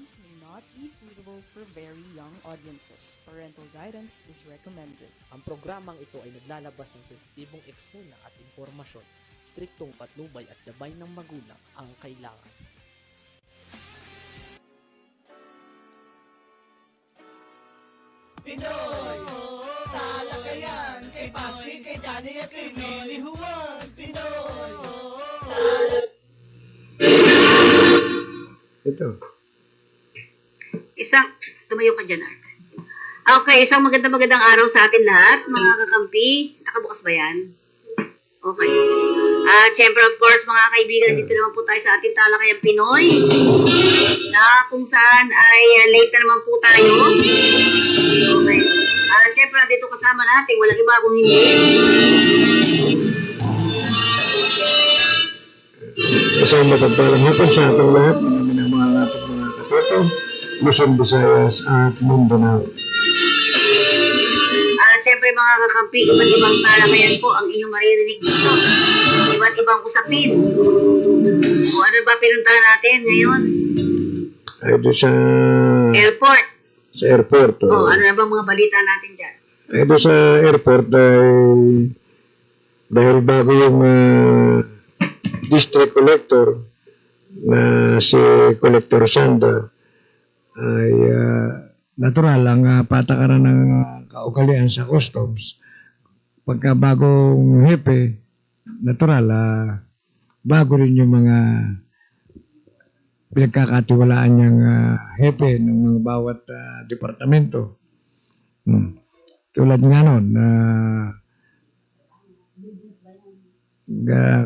contains may not be suitable for very young audiences. Parental guidance is recommended. Ang programang ito ay naglalabas ng sensitibong eksena at impormasyon. Striktong patnubay at gabay ng magulang ang kailangan. Pinoy! Talakayan! Kay Pasquin, kay Danny at kay Billy Juan! Pinoy! Ito. Tumayo ka dyan, Art. Okay, isang magandang araw sa atin lahat, mga kakampi. Nakabukas ba yan? Okay. At syempre, of course, mga kaibigan, dito naman po tayo sa ating Talakayang Pinoy, na kung saan ay late na naman po tayo. Okay. At syempre, dito kasama natin, walang iba kung hindi. Isang matagpalang hapon sa ating lahat, mga ating mga katoto, Luzon, Visayas at Mindanao. At syempre mga kakampi, iba't ibang talakayan po ang inyong maririnig dito. Iba't ibang usapin. O ano ba pinuntahan natin ngayon? Ay doon sa Airport. airport. O ano na ba mga balita natin dyan? Ay doon sa airport dahil bago yung district collector na si Collector Sanda ay natural ang patakaran ng kaugalian sa customs. Pagka bagong hepe, natural, bago rin yung mga pinagkakatiwalaan niyang hepe ng mga bawat departamento. Tulad nga nun,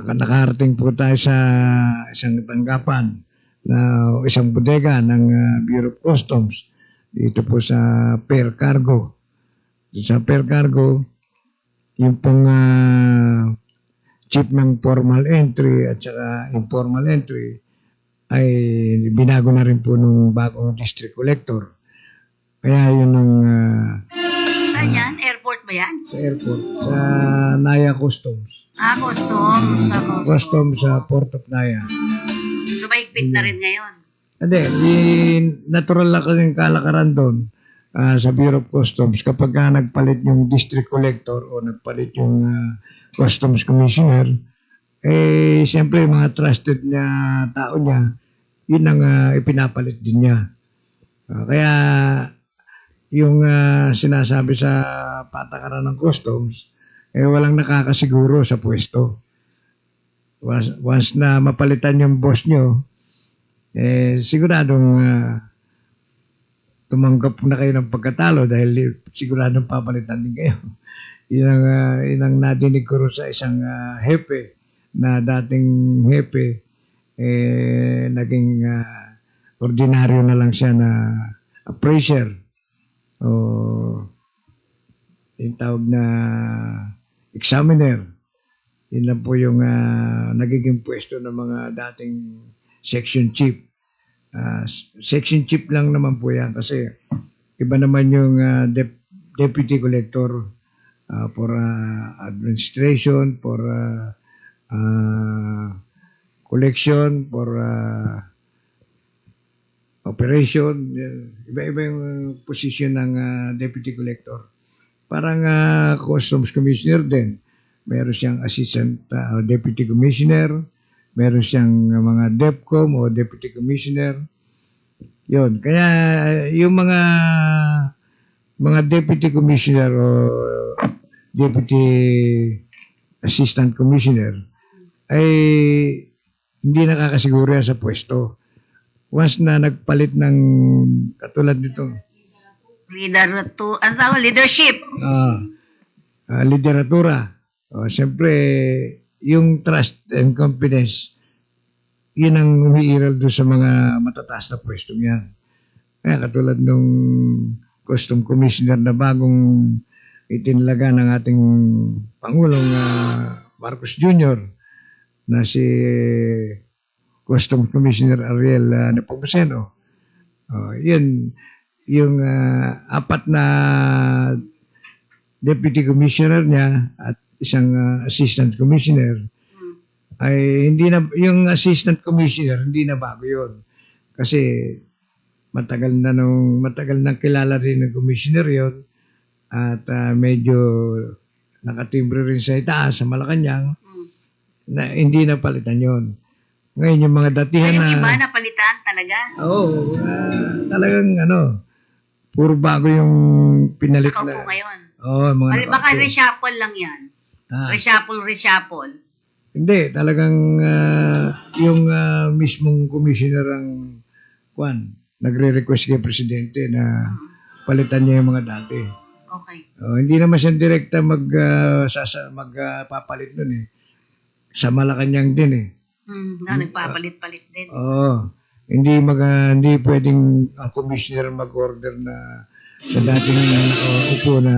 nakarating po tayo sa isang tanggapan na isang bodega ng Bureau of Customs dito po sa Fair Cargo. Sa Fair Cargo, yung pong chief ng formal entry at saka informal entry ay binago na rin po nung bagong district collector. Kaya yun ang Saan yan? Airport ba yan? sa airport, sa Naya Customs. Customs. Customs sa Port of Naya. So mahigpit na rin ngayon. Hindi, natural lang kasing kalakaran doon sa Bureau of Customs kapag nagpalit yung district collector o nagpalit yung customs commissioner, siyempre yung mga trusted na tao niya, yun ang ipinapalit din niya. Kaya yung sinasabi sa patakaran ng customs, walang nakakasiguro sa pwesto. Once na mapalitan yung boss nyo, siguradong tumanggap na kayo ng pagkatalo dahil siguradong papalitan din kayo. Yun ang nadinig ko sa isang hepe na dating hepe, naging ordinaryo na lang siya na appraiser. O yung tawag na examiner. Yun lang po yung nagiging pwesto ng mga dating section chief. Section chief lang naman po yan kasi iba naman yung deputy collector for administration, for collection, for operation. Iba-iba yung position ng deputy collector. Parang customs commissioner din. Meron siyang assistant deputy commissioner, meron siyang mga DEPCOM o deputy commissioner. Yun. Kaya yung mga deputy commissioner o deputy assistant commissioner ay hindi nakakasiguro yan sa pwesto. Once na nagpalit ng katulad nito, Leadership. Lideratura. Siyempre, yung trust and confidence, yun ang umiiral doon sa mga matataas na pwesto niyan. Kaya katulad nung custom commissioner na bagong itinalaga ng ating Pangulong Marcos Jr. na si Custom Commissioner Ariel Nepomuceno. Yun, yung apat na deputy commissioner niya at isang assistant commissioner ay hindi na, yung assistant commissioner hindi na bago yun kasi matagal nang kilala rin ng commissioner yon at medyo nakatimbre rin sa itaas, sa Malacanang, na hindi na palitan yon. Ngayon yung mga datihan Yung na... iba napalitan talaga. Oo, talagang puro bago yung pinalit Nakaupo na. ngayon. Oo, mga Baka nakaupo. reshuffle lang yan. Ah. Reshuffle. Hindi, talagang yung mismong commissioner ang nagre-request kay presidente na palitan niya yung mga dati. Okay. Hindi naman siya direkta magpapalit nun eh. Sa Malacanang din eh. Nagpapalit-palit din. Oo. Hindi pwedeng ang commissioner mag-order na sa dating upo na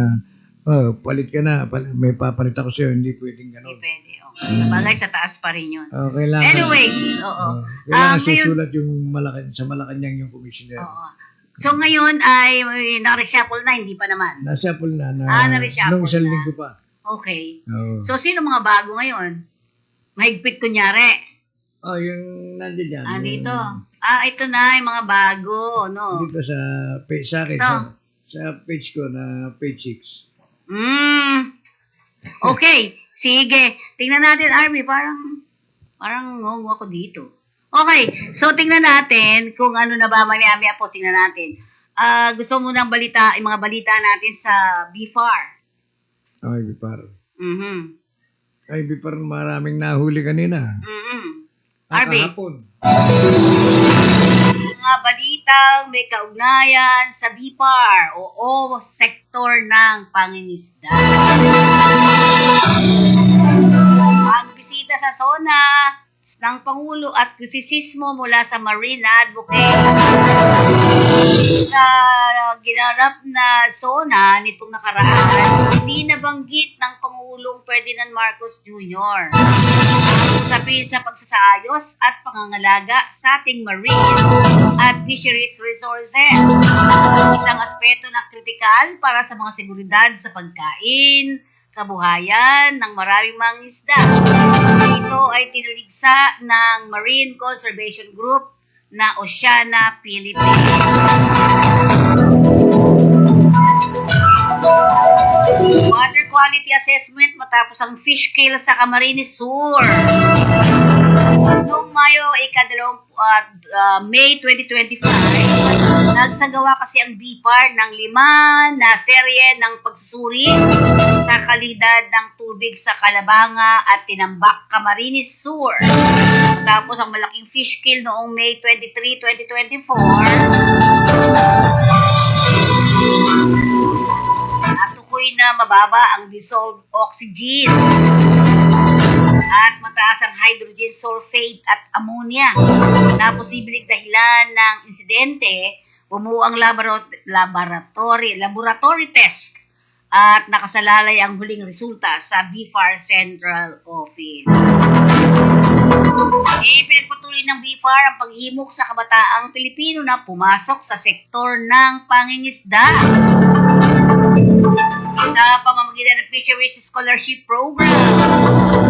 palit ka na, may papalit ako sa'yo, hindi pwedeng Hindi gano'n. pwede. Okay. Sabagay sa taas pa rin yun. Kailangan, Anyways, oo. kailangan ngayon- susulat yung sa Malacanang yung commissioner. Oo. So ngayon ay na-reshuffle na, hindi pa naman. Na-shuffle na. Na-reshuffle Nung isang na. linggo pa. Okay. Oo. So sino mga bago ngayon? Mahigpit kunyari. Yung nandiyan dyan. Dito. Ito na yung mga bago, no? Dito sa akin, Ito. sa page ko na page 6. Okay. Sige. Tingnan natin, Army. Parang ngongo ako dito. Okay. So, tingnan natin kung ano na ba. Maya-maya po, tingnan natin. Gusto mo ng balita, yung mga balita natin sa BFAR. Ay, Bipar. Mhm. Ay, Bipar, maraming nahuli kanina. Arby, Kahapon. mga balitang may kaugnayan sa BFAR o sektor ng pangingisda. Pagbisita sa SONA ng Pangulo at kritisismo mula sa Marine Advocate sa ginarap na SONA nitong nakaraan, hindi nabanggit ng Pangulong Ferdinand Marcos Jr. Usapin sa pagsasaayos at pangangalaga sa ating marine at fisheries resources. Isang aspeto na kritikal para sa mga seguridad sa pagkain, kabuhayan ng maraming mangingisda. Ito ay tinuligsa ng Marine Conservation Group na Oceana Philippines. Water quality assessment matapos ang fish kill sa Camarines Sur. Noong May 2025, nagsagawa kasi ang BFAR ng 5 na serye ng pagsusuri sa kalidad ng tubig sa Calabanga at Tinambak, Camarines Sur. Tapos ang malaking fish kill noong May 23, 2024, natukoy na mababa ang dissolved oxygen at mataas ang hydrogen sulfate at ammonia na posibleng dahilan ng insidente. Bumuo ang laboratory test at nakasalalay ang huling resulta sa BFAR Central Office. Pinagpatuloy ng BFAR ang paghimok sa kabataang Pilipino na pumasok sa sektor ng pangingisda. Sa pamamagitan ng Fisheries Scholarship Program,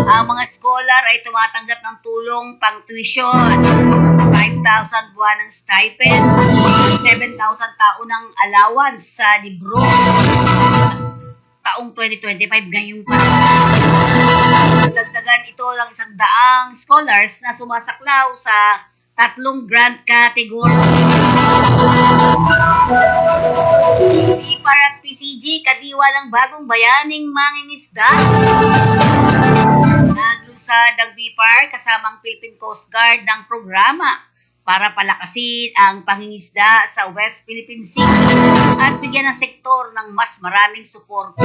ang mga scholar ay tumatanggap ng tulong pang-tuition, 5,000 buwan ng stipend, 7,000 taon ng allowance sa libro. Taong 2025 ngayong pa. Dagdagan ito ng 100 scholars na sumasaklaw sa 3 grant category. BFAR at PCG, kadiwa ng bagong bayaning mangingisda. Naglunsad ang BFAR kasama ang Philippine Coast Guard ng programa para palakasin ang pangingisda sa West Philippine Sea at bigyan ng sektor ng mas maraming suporta.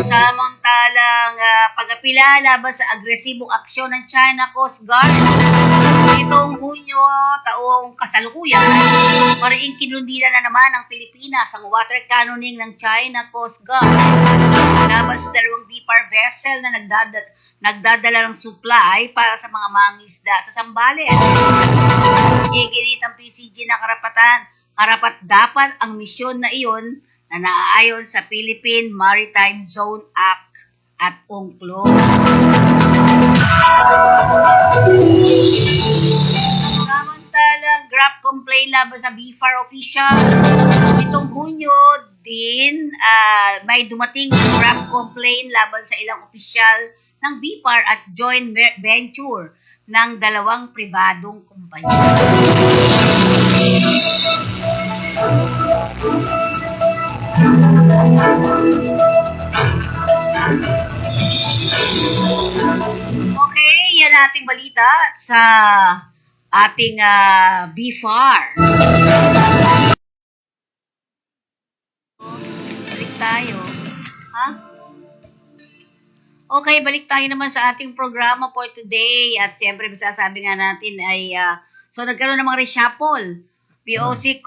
Samantalang pag-apila laban sa agresibong aksyon ng China Coast Guard itong Hunyo taong kasalukuyan, mariing kinundina na naman ng Pilipinas ang water cannoning ng China Coast Guard laban sa 2 BFAR vessel na nagdadala ng supply para sa mga mangingisda sa Zambales. Iginit ang PCG na karapat dapat ang misyon na iyon na naaayon sa Philippine Maritime Zone Act at UNCLOS. Samantala, graft complaint laban sa BFAR official. Itong Hunyo din, may dumating na graft complaint laban sa ilang opisyal ng BFAR at joint venture ng dalawang pribadong kumpanya. Okay, yan ating balita sa ating BFAR. Balik tayo. Ha? Okay, balik tayo naman sa ating programa for today. At siyempre, masasabi nga natin ay, so nagkaroon ng mga reshuffle. POC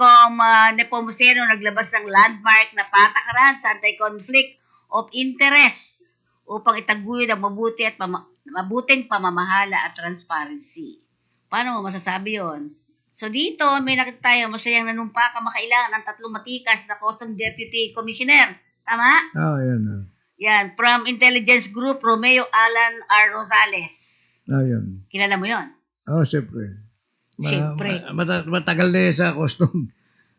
Nepomuceno naglabas ng landmark na patakaran sa anti-conflict of interest upang itaguyod ang mabuti at mabuting pamamahala at transparency. Paano mo masasabi yon? So dito, may nakita tayo, masayang nanumpa kamakailangan ng 3 matikas na Custom Deputy Commissioner. Tama? Yan. Yan, from Intelligence Group, Romeo Alan R. Rosales. Yan. Kilala mo yon? Siyempre. Siyempre. Matagal na yan sa custom.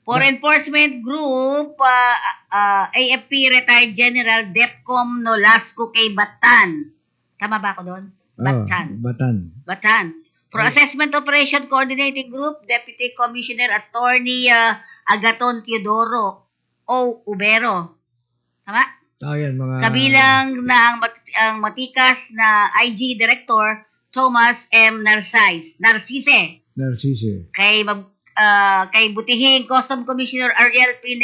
For Enforcement Group, AFP Retired General Defcom Nolasco K. Batan. Tama ba ako doon? Batan. Batan. For Assessment Operation Coordinating Group, Deputy Commissioner Attorney Agaton Teodoro O. Ubero. Tama? Yan, mga... Kabilang na ang matikas na IG Director Thomas M. Narcisse. Kay butihing Custom Commissioner Ariel P.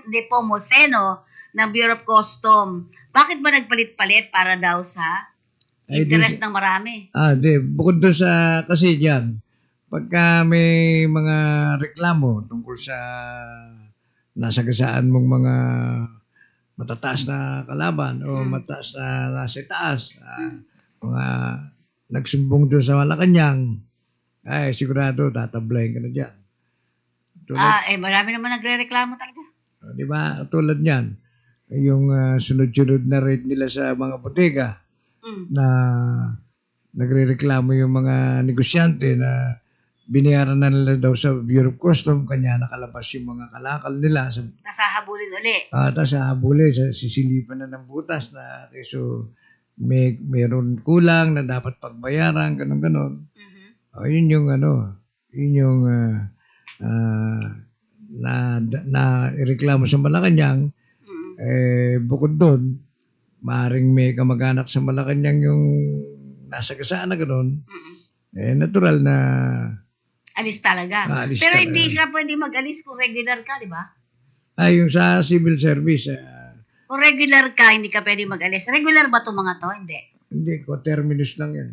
Nepomuceno ng Bureau of Custom. Bakit ba nagpalit-palit para daw sa interest ng marami? Bukod doon sa, kasi dyan, pagka may mga reklamo tungkol sa nasagasaan mong mga matataas na kalaban o mataas na nasa taas, mga nagsumbong doon sa Malacanang, ay sigurado tatablayin ka na dyan. Marami naman nagre-reklamo talaga. Di ba? Tulad niyan, yung sunod-sunod na rate nila sa mga botega na nagre-reklamo yung mga negosyante na binayaran na nila daw sa Bureau of Custom, kanya nakalabas yung mga kalakal nila. Nasahabulin uli. Tapos habulin, sisilipan na ng butas na so mayroon kulang na dapat pagbayaran, ganon-ganon. Yun yung na ireklamo sa Malacanang. Bukod doon, maaaring may kamag-anak sa Malacanang yung nasagasaan na gano'n. Natural na alis talaga. Alis Pero talaga. hindi siya pwede mag-alis kung regular ka, di ba? Yung sa civil service, Kung regular ka, hindi ka pwede mag-alis. Regular ba itong mga to? Hindi. co-terminus lang yan.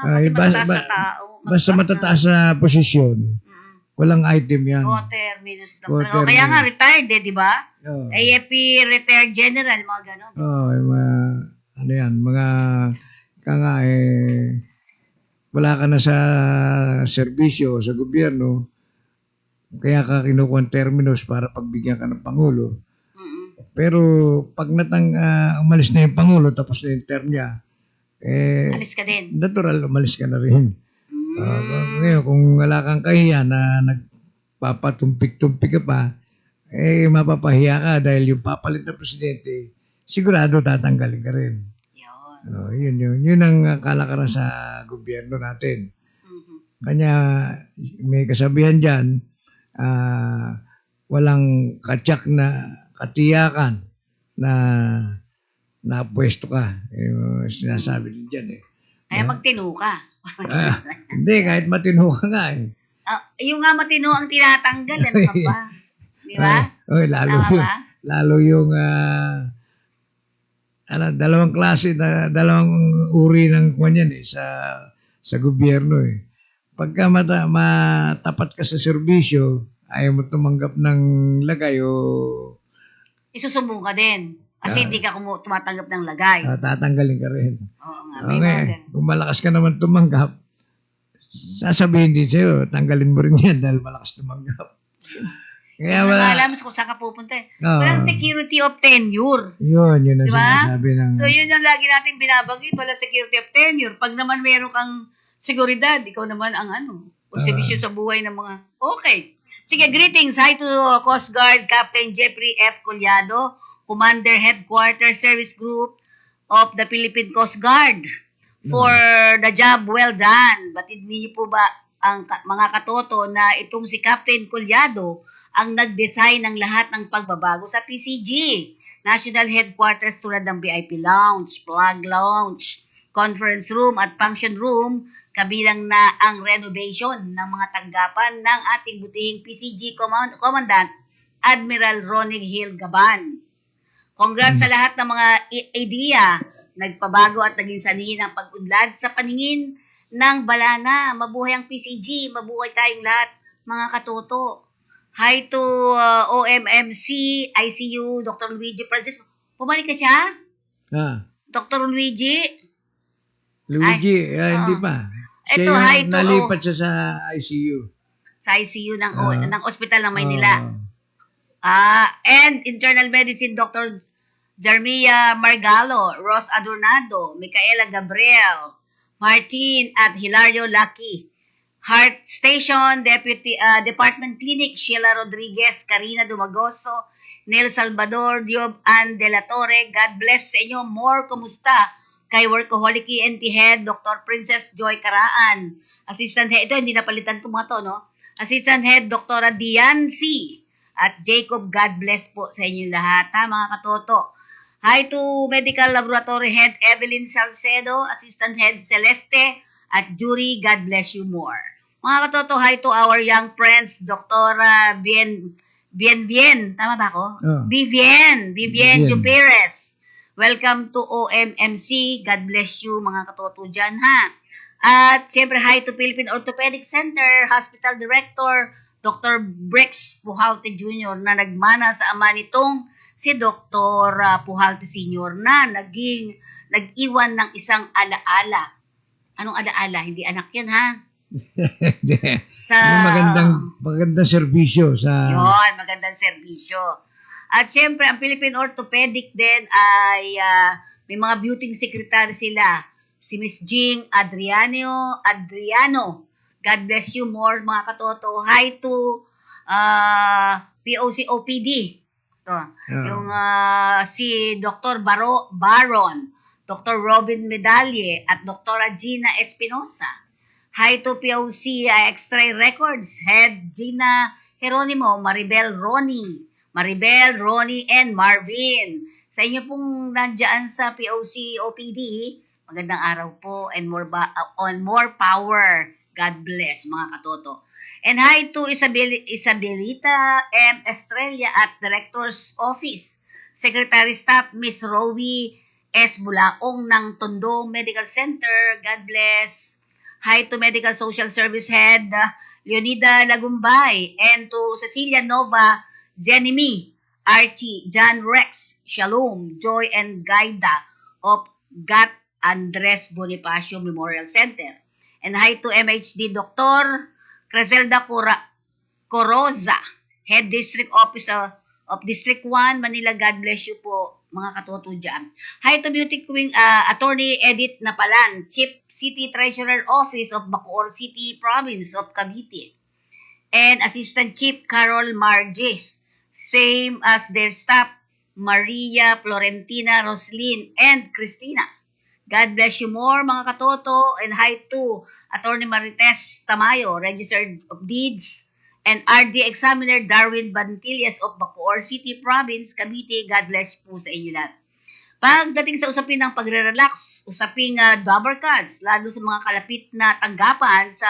Kasi matataas na tao. Basta matataas na posisyon, walang item yan. Terminus lang. Co-terminus. Kaya nga, retired di ba? Oo. AFP Retired General, mga ganon. Yung mga wala ka na sa serbisyo, sa gobyerno, kaya ka kinukuha ang terminus para pagbigyan ka ng Pangulo. Pero pag umalis na yung Pangulo, tapos na yung term niya, Alis ka din. natural, umalis ka na rin. Ngayon, kung wala kang kahiya na nagpapatumpik-tumpik ka pa, mapapahiya ka dahil yung papalit na presidente, sigurado tatanggalin ka rin. Yun ang kalakaran sa gobyerno natin. Kanya may kasabihan dyan, walang katsak na katiyakan na pwesto ka. Sinasabi din dyan Kaya magtino ka. Hindi, kahit matino ka nga Yung nga matino ang tinatanggal, ano ka ba? Di ba? Lalo yung dalawang klase, dalawang uri ng kanyan sa gobyerno Pagka matapat ka sa serbisyo, ayaw mo tumanggap ng lagay o Isusumbong ka din. Kasi hindi ka tumatanggap ng lagay. tatanggalin ka rin. Oo nga, may mga ganun. Kung malakas ka naman tumanggap, sasabihin din sa'yo, tanggalin mo rin yan dahil malakas tumanggap. Kaya Hindi alam kung saan ka pupunta Walang security of tenure. Yun ang Diba? sinasabi ng... So yun yung lagi natin binabanggit, walang security of tenure. Pag naman meron kang seguridad, ikaw naman ang O servisyo sa buhay ng mga... Okay. Sige, greetings. Hi to Coast Guard Captain Jeffrey F. Collado, Commander Headquarters Service Group of the Philippine Coast Guard for the job well done. Batid niyo po ba ang mga katoto na itong si Captain Collado ang nag-design ng lahat ng pagbabago sa PCG? National Headquarters tulad ng VIP Lounge, Plug Lounge, Conference Room at Function Room, kabilang na ang renovation ng mga tanggapan ng ating butihing PCG Commandant Admiral Ronnie Hill Gaban. Congrats sa lahat ng mga idea, nagpabago at naging sanhi ng pag-unlad sa paningin ng balana. Mabuhay ang PCG, mabuhay tayong lahat, mga katoto. Hi to OMMC, ICU, Dr. Luigi Francisco. Pumalik ka siya? Dr. Luigi? Hindi pa. Ito, Siya hi yung to... nalipat siya sa ICU. Sa ICU ng ospital ng Maynila. Oo. And internal medicine, Dr. Jarmia Margalo, Ros Adornado, Micaela Gabriel, Martin at Hilario Lucky. Heart Station, Deputy Department Clinic, Sheila Rodriguez, Karina Dumagoso, Nel Salvador, Diob Ann De La Torre. God bless sa inyo. More, kumusta? Kay Workaholic ENT Head, Dr. Princess Joy Caraan. Assistant Head, ito hindi napalitan ito mga to, no? Assistant Head, Dr. Dian C. At Jacob, God bless po sa inyo lahat, ha, mga katoto. Hi to Medical Laboratory Head, Evelyn Salcedo, Assistant Head, Celeste, at Jury, God bless you more. Mga katoto, hi to our young friends, Dr. Bien, tama ba ako? Vivian Juperez. Welcome to OMMC. God bless you, mga katoto dyan, ha? At siyempre, hi to Philippine Orthopedic Center, Hospital Director, Dr. Brix Pujalte Jr. na nagmana sa ama nitong si Dr. Pujalte Sr. na nag-iwan ng isang alaala. Anong alaala? Hindi anak yan, ha? Sa magandang serbisyo sa... Yun, magandang serbisyo. At syempre, ang Philippine Orthopedic din ay may mga beauty secretary sila. Si Miss Jing Adriano. God bless you more, mga katoto. Hi to POC OPD. Ito. Yung si Dr. Baron, Dr. Robin Medalye, at Dr. Gina Espinosa. Hi to POC X-Ray Records, Head Gina Geronimo, Maribel, Ronnie, and Marvin. Sa inyo pong nandiyan sa POC OPD, magandang araw po and more power. God bless, mga katoto. And hi to Isabelita M. Estrella at Director's Office. Secretary Staff, Miss Rowie S. Bulaong ng Tondo Medical Center. God bless. Hi to Medical Social Service Head, Leonida Lagumbay, and to Cecilia Nova, Jenny, Archie, John Rex, Shalom, Joy, and Gaida of GAT Andres Bonifacio Memorial Center. And hi to MHD Dr. Creselda Coroza, Head District Officer of District 1, Manila. God bless you po, mga katoto dyan. Hi to Beauty Queen, Attorney Edith Napalan, Chief City Treasurer Office of Bacoor City, Province of Cavite. And Assistant Chief Carol Marges, same as their staff, Maria, Florentina, Roslyn, and Christina. God bless you more, mga katoto. And hi to Attorney Marites Tamayo, Registered of Deeds, and RD Examiner Darwin Bantillas of Bacoor City, Province, Cavite. God bless po sa inyo lahat. Pagdating sa usapin ng pagre-relax, usaping double cards, lalo sa mga kalapit na tanggapan sa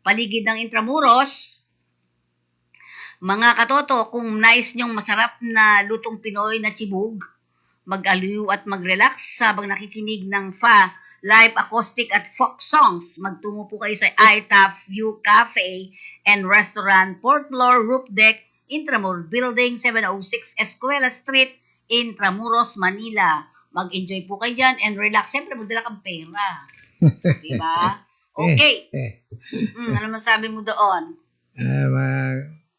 paligid ng Intramuros, mga katoto, kung nais nyong masarap na lutong Pinoy na chibug, mag-aliw at mag-relax habang nakikinig ng live acoustic at folk songs, magtungo po kayo sa iTap View Cafe and Restaurant, 4th floor, roof deck, Intramuros Building, 706 Escuela Street, Intramuros, Manila. Mag-enjoy po kayo dyan and relax. Siyempre, magdala kang pera. Diba? Okay. Ano masabi mo doon?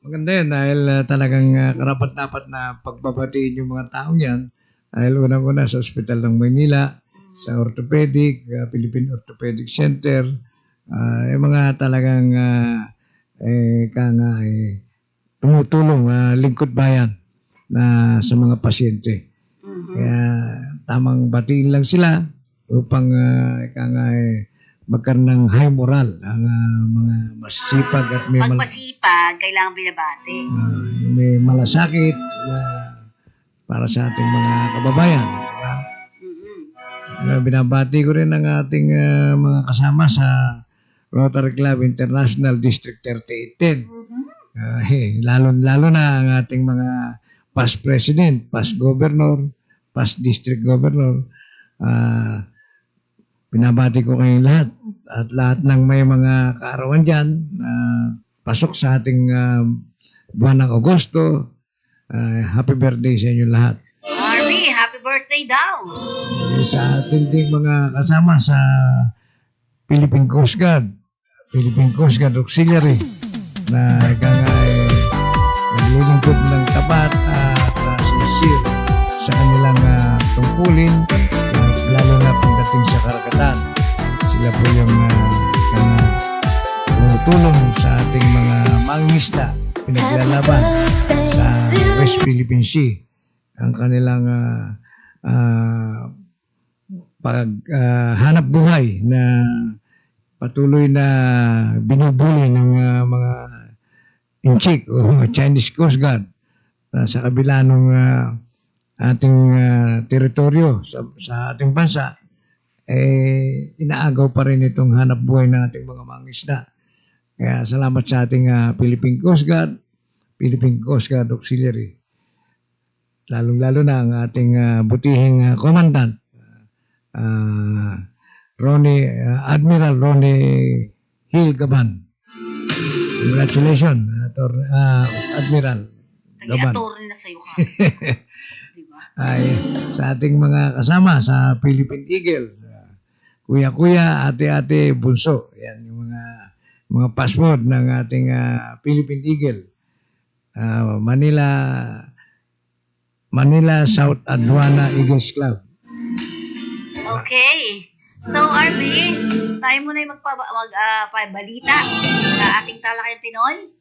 Maganda yan dahil talagang karapat-dapat na pagbabatiin yung mga taong yan. Dahil unang-una sa Ospital ng Maynila, sa Orthopedic, Philippine Orthopedic Center, Yung mga talagang tumutulong, lingkod bayan na sa mga pasyente. Kaya tamang batiin lang sila upang magkaroon ng high moral ang mga masisipag at Pag masipag, kailangan binabati. may malasakit para sa ating mga kababayan. Diba? Binabati ko rin ang ating mga kasama sa Rotary Club International District 3810. Lalo na ang ating mga past president, past governor, past district governor. Binabati ko kayong lahat at lahat ng may mga kaarawan dyan pasok sa ating buwan ng Agosto. Happy birthday sa inyo lahat. Army, happy birthday daw. Sa ating ding mga kasama sa Philippine Coast Guard Auxiliary na naglilingkod ng tapat at sincere sa kanilang tungkulin, lalo na pagdating sa karagatan. Sila po yung tumutulong sa ating mga mangingisda pinaglalaban sa West Philippine Sea. Ang kanilang paghanap buhay na patuloy na binubuli ng mga Inchik o Chinese Coast Guard sa kabila ng ating teritoryo sa ating bansa, inaagaw pa rin itong hanap buhay ng ating mga mangisda. Kaya salamat sa ating Philippine Coast Guard Auxiliary. Lalong-lalo na ang ating butihing commandant, Admiral Ronnie Hill Gaban. Congratulations, Admiral Gaban. Nag-i-attorney na sa'yo ka. Diba? Ay, sa ating mga kasama sa Philippine Eagle, kuya-kuya, ate-ate, bunso. Yan yung mga password ng ating Philippine Eagle. Manila South Aduana Eagles Club. Okay. So, RB, tayo muna yung magpabalita sa ating Talakayang Pinoy.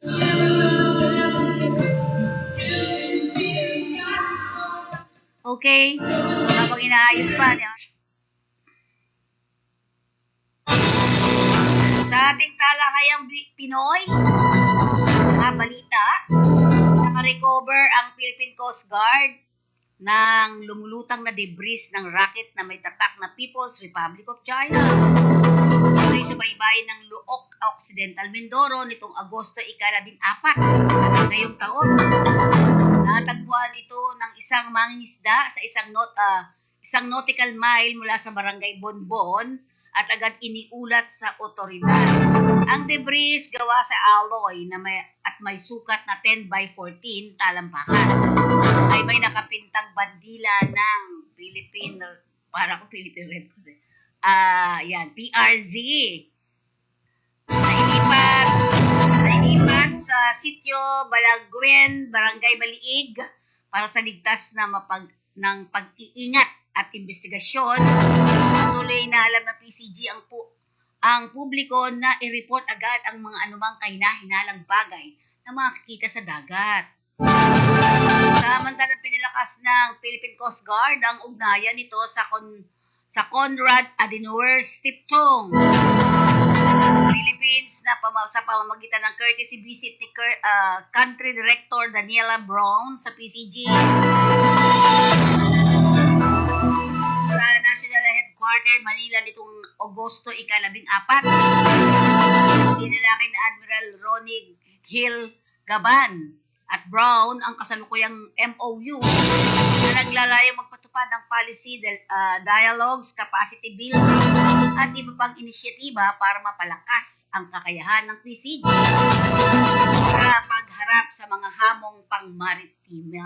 Okay. So, habang inaayos pa niya. Sa ating Talakayang Pinoy, balita, naka-recover ang Philippine Coast Guard ng lumulutang na debris ng rocket na may tatak na People's Republic of China. Ito'y sa baybayin ng Luok, Occidental Mindoro nitong Agosto 14 ngayong taon. Natagpuan ito ng isang mangingisda sa isang nautical mile mula sa barangay Bonbon at agad iniulat sa otoridad. Ang debris gawa sa alloy na may sukat na 10x14 talampakan ay may nakapintang bandila ng Philippine Red Cross. PRZ. Nailipat sa sitio Balaguen, Barangay Baliig para sa ligtas na pag-iingat at investigasyon. Tuloy na alam ng PCG ang publiko na i-report agad ang mga anumang kahina-hinalang bagay na makikita sa dagat. Samantalang pinalakas ng Philippine Coast Guard ang ugnayan nito sa Conrad Adenauer Stiptong, Philippines na sa pamamagitan ng courtesy visit ni Country Director Daniela Brown sa PCG. Sa National Headquarters Manila nitong Agosto 14, dinalaki na Admiral Ronnie Hill Gaban at Brown ang kasalukuyang MOU na naglalayong magpatupad ng policy dialogues, capacity building at iba pang inisyatiba para mapalakas ang kakayahan ng PCG sa pagharap sa mga hamong pang-maritime.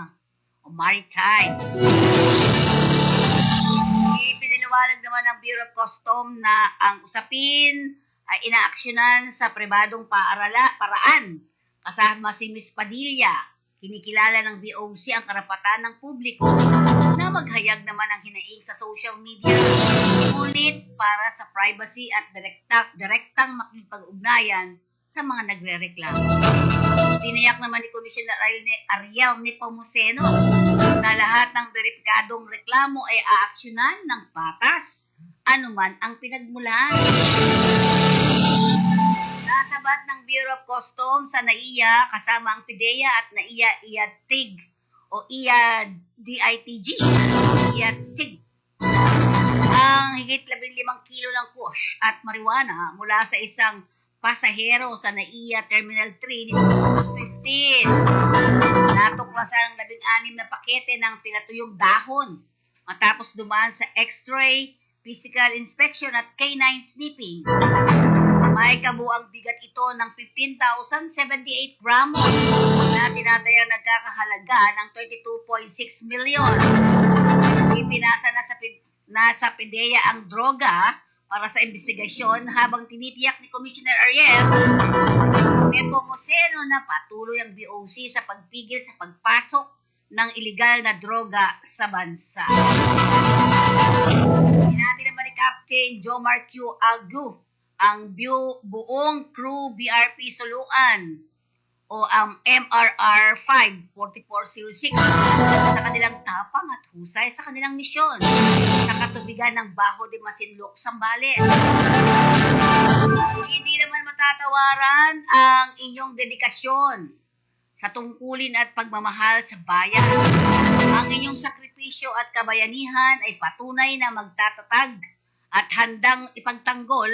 Ipinaliwanag naman ng Bureau of Customs na ang usapin ay inaaksyonan sa pribadong paraan kasama si Ms. Padilla, Kinikilala ng BOC ang karapatan ng publiko na maghayag naman ang hinaing sa social media, ngunit para sa privacy at direktang makipag-ugnayan sa mga nagre-reklamo. Tiniyak naman ni Commissioner Ariel Nepomuceno na lahat ng beripikadong reklamo ay aaksyonan ng patas, anuman ang pinagmulan. Nasabat ng Bureau of Customs sa NAIA kasama ang PIDEA at NAIA IATIG o IADITG ang higit 15 kilo ng kush at marijuana mula sa isang pasahero sa NAIA Terminal 3 nitong August 15. Natuklasan ang 16 na pakete ng pinatuyong dahon matapos dumaan sa X-ray, physical inspection at canine sniffing. May kabuang bigat ito ng 15,078 gramos na tinatayang nagkakahalaga ng 32.6 milyon. Ipinasa na sa PIDEA ang droga para sa investigasyon habang tinitiyak ni Commissioner Ariel Nepomuceno na patuloy ang BOC sa pagpigil sa pagpasok ng iligal na droga sa bansa. Hinati naman ni Captain Jomar Q. Algu ang buong crew BRP Suluan o ang MRR 54406 sa kanilang tapang at husay sa kanilang misyon sa katubigan ng Bajo de Masinloc, Zambales. Hindi naman matatawaran ang inyong dedikasyon sa tungkulin at pagmamahal sa bayan. Ang inyong sakripisyo at kabayanihan ay patunay na magtatatag at handang ipagtanggol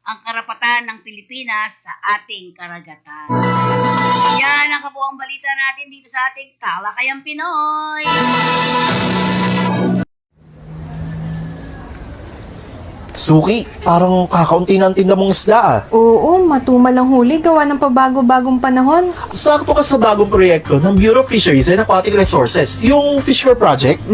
ang karapatan ng Pilipinas sa ating karagatan. Yan ang kabuang balita natin dito sa ating Talakayang Pinoy. Suki, parang kakaunti na ang tinda mong isda ah. Oo, matumal ang huli gawa ng pabago-bagong panahon. Sakto ka sa bagong proyekto ng Bureau of Fisheries and Aquatic Resources, yung Fishcore Project.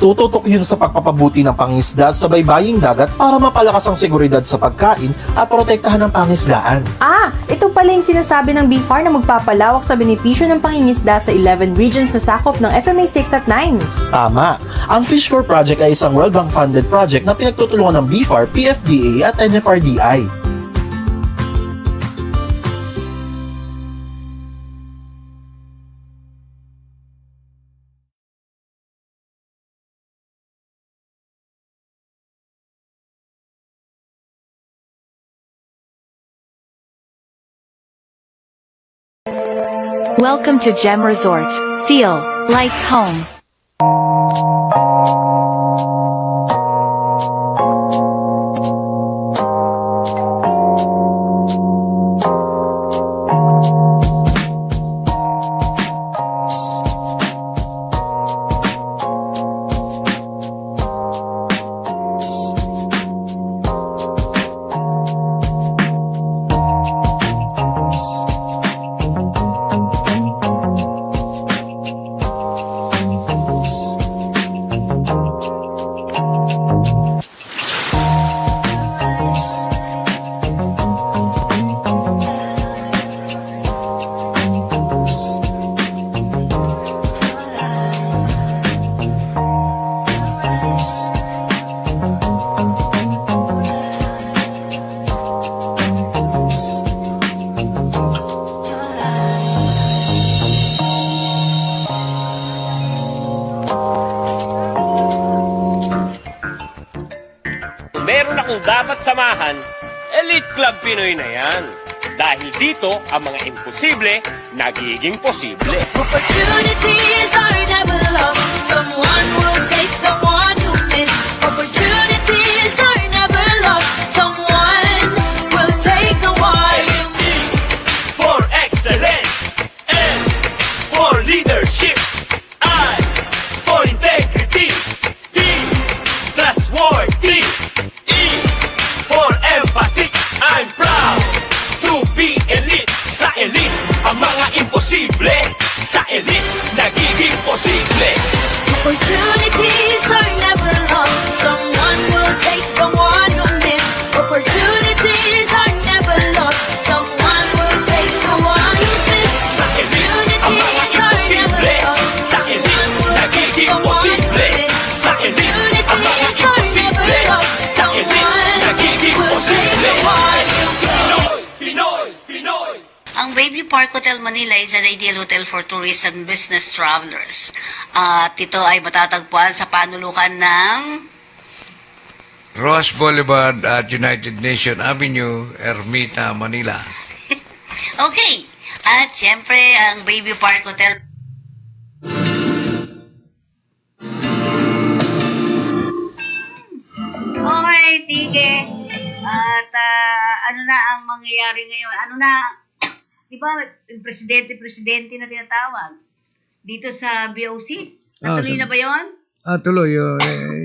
Tututok yun sa pagpapabuti ng pangisda sa baybaying dagat para mapalakas ang seguridad sa pagkain at protektahan ang pangisdaan. Ah, ito pala yung sinasabi ng BFAR na magpapalawak sa benepisyo ng pangingisda sa 11 regions na sakop ng FMA 6 at 9. Tama. Ang Fishcore Project ay isang World Bank funded project na pinagtutulungan ng BFAR, PFDA at NFRDI. Welcome to Gem Resort. Feel like home. Meron akong dapat samahan, Elite Club Pinoy na yan. Dahil dito, ang mga imposible, nagiging posible. Opportunities are never lost. Someone will take the one you miss. Opportunities are never lost. Someone will take the one you miss. For excellence, N for leadership, I for integrity, T trustworthy, E for empathy. I'm proud to be elite. Sa elite, ang mga imposible, sa elite, nagiging posible. Opportunities are never lost. Someone will take the one you miss. Opportunities are never lost. Someone will take the one you miss. Sa elite, ang mga Opportunities are Manila is an ideal hotel for tourists and business travelers. At ito ay matatagpuan sa panulukan ng Ross Boulevard at United Nation Avenue, Ermita, Manila. Okay. At syempre, ang Baby Park Hotel. Okay, sige. At ano na ang mangyayari ngayon? Ano na, di ba, yung presidente na tinatawag dito sa BOC? Natuloy na ba yon? Tuloy.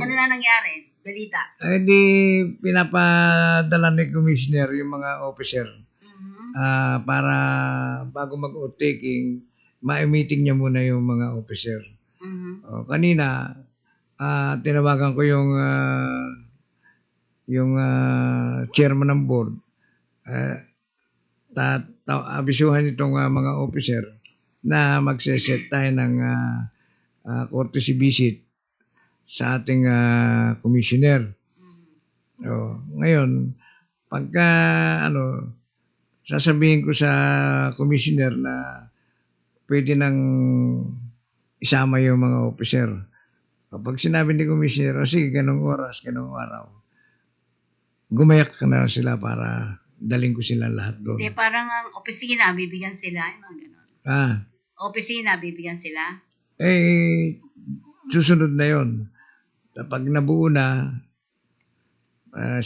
Ano na nangyari? Balita. Di pinapadala ni Commissioner yung mga officer para bago mag-oath-taking, ma-meeting niya muna yung mga officer. Kanina, tinawagan ko yung chairman ng board. Abisuhan itong mga officer na magseset tayo ng courtesy visit sa ating commissioner. Ngayon, pagka sasabihin ko sa commissioner na pwede nang isama yung mga officer. Kapag sinabi ni commissioner, sige, ganong oras, ganong araw, gumayak na sila para daling ko sila lahat doon. Hindi, parang ang opisina, bibigyan sila, yung mga ganon. Opisina, bibigyan sila? Susunod na yon. Kapag nabuo na,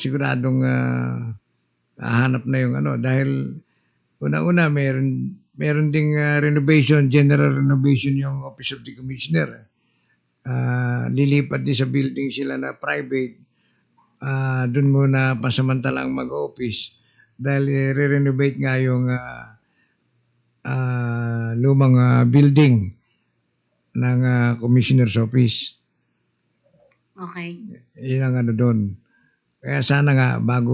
siguradong hahanap na yung dahil una-una meron ding general renovation yung Office of the Commissioner. Lilipat din sa building sila na private. Doon muna pasamantalang mag-office dahil re-renovate nga yung lumang building ng Commissioner's Office. Okay. Yun ang doon. Kaya sana nga bago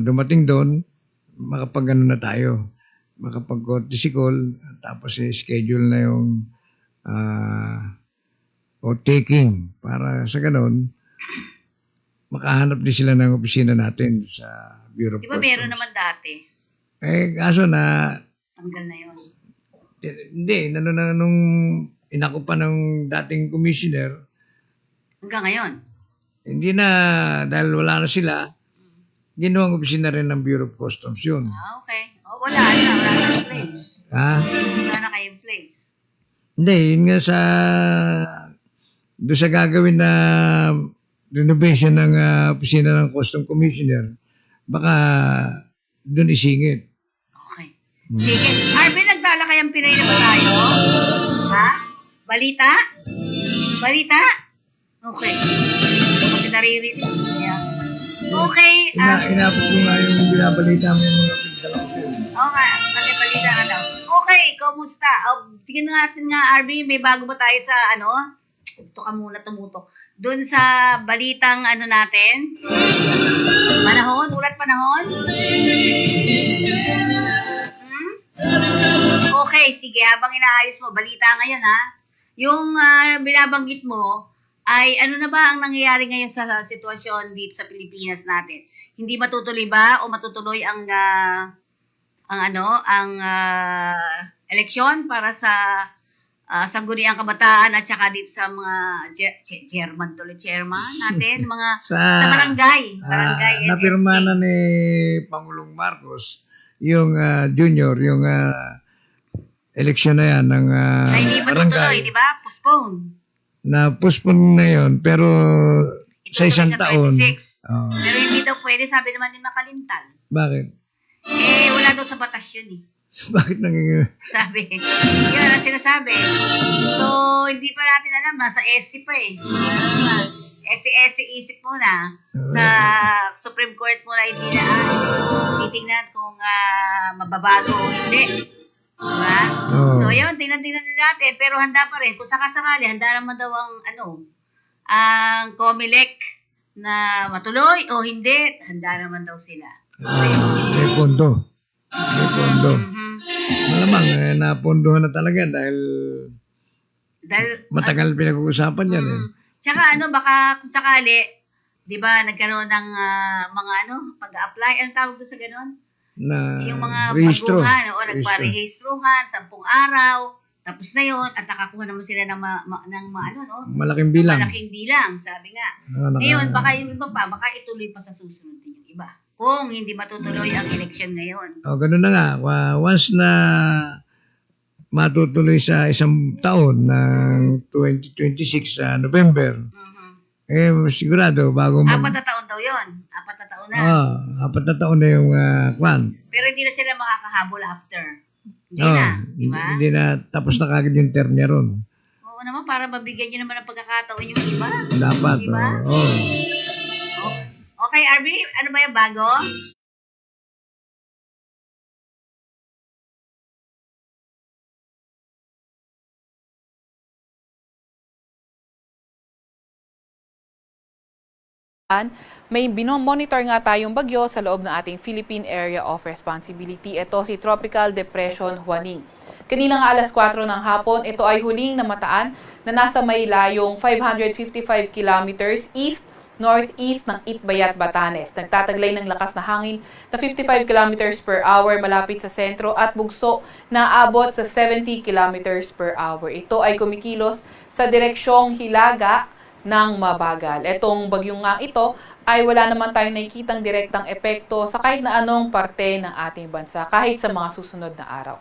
dumating doon, makapag-ano na tayo. Makapag-courtesy call, tapos schedule na yung taking para sa ganun, makahanap din sila ng opisina natin sa Bureau of Di ba Customs. meron naman dati? Kaso na, Tanggal na yun. hindi, nung inako pa ng dating commissioner, Hanggang ngayon? hindi na, dahil wala na sila, ginawang opisina rin ng Bureau of Customs yun. Okay. Wala na place. Wala na kayong place. Hindi, yun nga doon sa gagawin na renovation ng opisina ng Custom Commissioner, baka doon isingit. Okay. Sige. Arvin, nagdala kayang Pinay na ba tayo? Ha? Balita? Balita? Okay. Kasi naririnig. Yeah. Okay. Inapot ko nga yung binabalita mo yung mga pagdala ko. Oo nga. Kasi balita nga daw. Okay. Kumusta? Tingnan natin nga, Arvin, may bago ba tayo sa ito ka muna tumutok. Doon sa balitang natin? Panahon? Ulat panahon? Okay, sige. Habang inaayos mo, balita ngayon ha. Yung binabanggit mo, ay ano na ba ang nangyayari ngayon sa sitwasyon dito sa Pilipinas natin? Hindi matutuloy ba o matutuloy ang eleksyon para sa sangguniang kabataan at saka dito sa mga chairman natin, mga sa barangay napirma na ni Pangulong Marcos yung junior, yung eleksyon na yan ng ay hindi matutuloy, di ba? Postpone. Na-postpone na yun, pero sa isang taon. Pero hindi daw pwede, sabi naman ni Makalintal. Bakit? Wala daw sa batas yun Bakit sabi. Yun ang sinasabi. So, hindi pa natin alam. Nasa SC pa SC isip muna. Sa Supreme Court muna hindi na titingnan kung mababago o hindi. Diba? So, yun. Tingnan natin. Pero handa pa rin. Kung sakasakali, handa naman daw ang COMELEC na matuloy o hindi. Handa naman daw sila. May pondo. Malamang, napondohan na talaga dahil matagal pinag-uusapan yan Tsaka baka kung sakali, di ba, nagkaroon ng mga pag-a-apply, anong tawag doon sa gano'n? na Yung mga rehistro. baguhan, nagpa-rehistruhan, 10 araw, tapos na yon at nakakuha naman sila ng Malaking bilang. malaking bilang, sabi nga. Ah, Ngayon, baka yung iba pa, baka ituloy pa sa susunod din yung iba. Kung hindi matutuloy ang eleksyon ngayon. Ganun na nga. Once na matutuloy sa isang taon ng 2026 sa November, sigurado bago 4 na taon daw yun. 4 na taon na. 4 na taon na yung kwan. Pero hindi na sila makakahabol after. Hindi na, di ba? Hindi na, tapos na kagad yung term niya ron. Oo naman, para mabigyan nyo naman ng pagkakataon yung iba. Dapat. Di ba? Okay, RB, ano ba yung bago? May binomonitor nga tayong bagyo sa loob ng ating Philippine Area of Responsibility. Ito si Tropical Depression Juaning. Kanina nga alas 4 ng hapon, ito ay huling namataan na nasa may layong 555 kilometers east-northeast ng Itbayat, Batanes. Nagtataglay ng lakas na hangin na 55 kilometers per hour malapit sa sentro at bugso na abot sa 70 kilometers per hour. Ito ay kumikilos sa direksyong hilaga ng mabagal. Etong bagyong nga ito ay wala naman tayong nakikitang direktang epekto sa kahit na anong parte ng ating bansa kahit sa mga susunod na araw.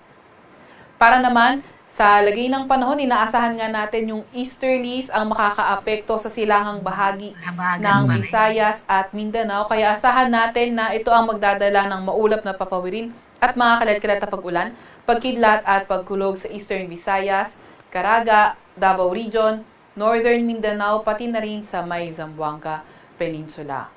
Para naman sa lagay ng panahon, inaasahan nga natin yung easterlies ang makakaapekto sa silangang bahagi ng Visayas at Mindanao. Kaya asahan natin na ito ang magdadala ng maulap na papawirin at mga kalat-kalat na pag-ulan, pagkidlat at pagkulog sa Eastern Visayas, Caraga, Davao Region, Northern Mindanao, pati na rin sa may Zamboanga Peninsula.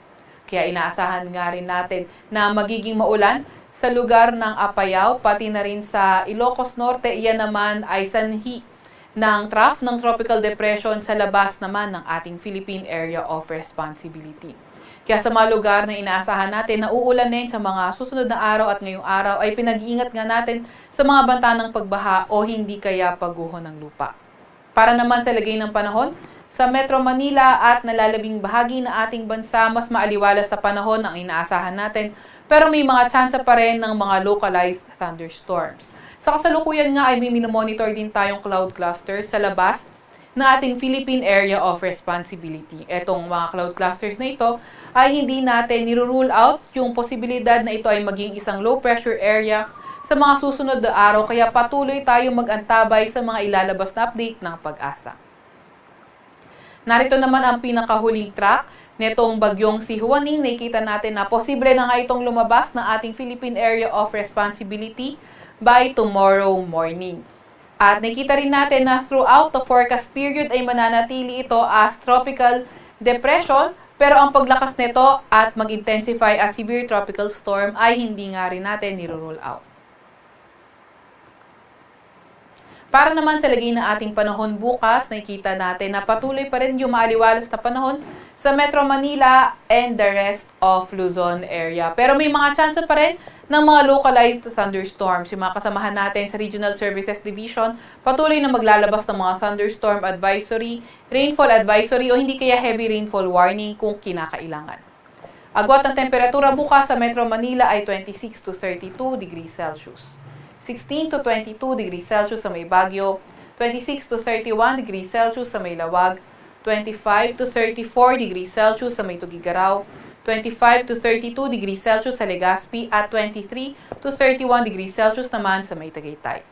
Kaya inaasahan nga rin natin na magiging maulan sa lugar ng Apayao, pati na rin sa Ilocos Norte. Iyan naman ay sanhi ng trough ng tropical depression sa labas naman ng ating Philippine Area of Responsibility. Kaya sa mga lugar na inaasahan natin na uulan din sa mga susunod na araw at ngayong araw ay pinag-iingat nga natin sa mga banta ng pagbaha o hindi kaya pagguho ng lupa. Para naman sa lagay ng panahon, sa Metro Manila at nalalabing bahagi ng ating bansa, mas maaliwalas sa panahon ang inaasahan natin, pero may mga tsansa pa rin ng mga localized thunderstorms. Sa kasalukuyan nga ay may minomonitor din tayong cloud clusters sa labas ng ating Philippine Area of Responsibility. Etong mga cloud clusters na ito ay hindi natin nirule out yung posibilidad na ito ay maging isang low pressure area sa mga susunod na araw, kaya patuloy tayong mag-antabay sa mga ilalabas na update ng Pag-asa. Narito naman ang pinakahuling track netong bagyong si Juaning. Nakikita natin na posible na nga itong lumabas ng ating Philippine Area of Responsibility by tomorrow morning. At nakikita rin natin na throughout the forecast period ay mananatili ito as tropical depression, pero ang paglakas nito at mag-intensify as severe tropical storm ay hindi nga rin natin nirule out. Para naman sa lagay ng ating panahon bukas, nakikita natin na patuloy pa rin yung maaliwalas na panahon sa Metro Manila and the rest of Luzon area. Pero may mga chance pa rin ng mga localized thunderstorms. Yung mga kasamahan natin sa Regional Services Division, patuloy na maglalabas ng mga thunderstorm advisory, rainfall advisory o hindi kaya heavy rainfall warning kung kinakailangan. Agwat ng temperatura bukas sa Metro Manila ay 26 to 32 degrees Celsius. 16 to 22 degrees Celsius sa may Baguio, 26 to 31 degrees Celsius sa may Lawag, 25 to 34 degrees Celsius sa may Tugigaraw, 25 to 32 degrees Celsius sa Legazpi at 23 to 31 degrees Celsius naman sa may Tagaytay.